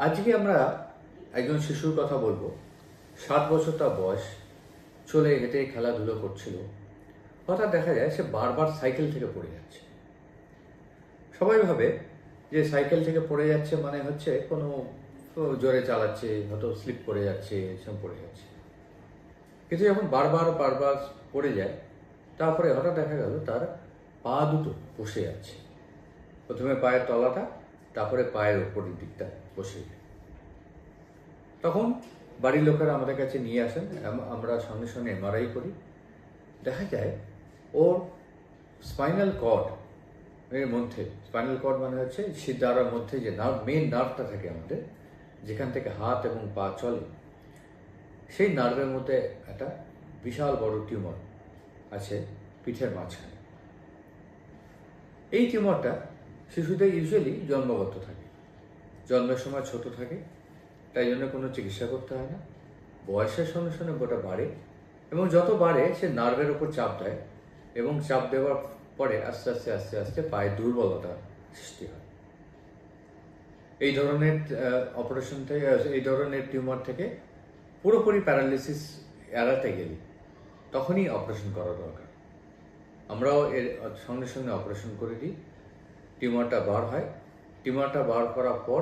আজকে আমরা একজন শিশুর কথা বলবো। 7 বছর তার বয়স, চলে হেঁটে খেলাধুলো করছিল। হঠাৎ দেখা যায় সে বারবার সাইকেল থেকে পড়ে যাচ্ছে। সবাই ভাবে যে সাইকেল থেকে পড়ে যাচ্ছে মানে হচ্ছে কোনো জোরে চালাচ্ছে, হয়তো স্লিপ করে যাচ্ছে, এসব পড়ে যাচ্ছে। কিন্তু যখন বারবার বারবার পড়ে যায়, তারপরে হঠাৎ দেখা গেল তার পা দুটো বসে যাচ্ছে। প্রথমে পায়ের তলাটা, তারপরে পায়ের ওপরের দিকটা বসে যায়। তখন বাড়ির লোকেরা আমাদের কাছে নিয়ে আসেন, আমরা সঙ্গে সঙ্গে এমআরআই করি। দেখা যায় ওর স্পাইনাল কর্ড এর মধ্যে, স্পাইনাল কর্ড মানে হচ্ছে শিরদাঁড়ার মধ্যে যে মেন নার্ভটা থাকে আমাদের, যেখান থেকে হাত এবং পা চলে, সেই নার্ভের মধ্যে একটা বিশাল বড় টিউমার আছে পিঠের মাঝখানে। এই টিউমারটা শিশুদের ইউজুয়ালি জন্মগত থাকে, জন্মের সময় ছোট থাকে, তাই জন্য কোনো চিকিৎসা করতে হয় না। বয়সের সঙ্গে সঙ্গে ওটা বাড়ে, এবং যত বাড়ে সে নার্ভের ওপর চাপ দেয়, এবং চাপ দেওয়ার পরে আস্তে আস্তে আস্তে আস্তে পায়ে দুর্বলতা সৃষ্টি হয়। এই ধরনের অপারেশন থেকে, এই ধরনের টিউমার থেকে পুরোপুরি প্যারালিসিস এড়াতে গেলে তখনই অপারেশন করা দরকার। আমরাও এর সঙ্গে সঙ্গে অপারেশন করে দিই। টিউমারটা বার হয়, টিউমারটা বার করার পর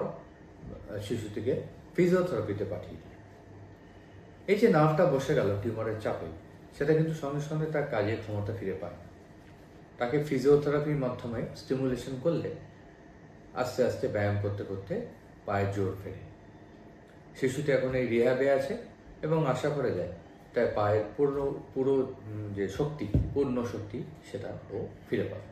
শিশুটিকে ফিজিওথেরাপিতে পাঠিয়ে দিই। এই যে নার্ভটা বসে গেল টিউমারের চাপে, সেটা কিন্তু সঙ্গে সঙ্গে তার কাজের ক্ষমতা ফিরে পায় না। তাকে ফিজিওথেরাপির মাধ্যমে স্টিমুলেশন করলে আস্তে আস্তে ব্যায়াম করতে করতে পায়ের জোর ফেরে। শিশুটি এখন এই রিহ্যাবে আছে, এবং আশা করা যায় তার পায়ের পুরো যে শক্তি, পূর্ণ শক্তি, সেটা ও ফিরে পাবে।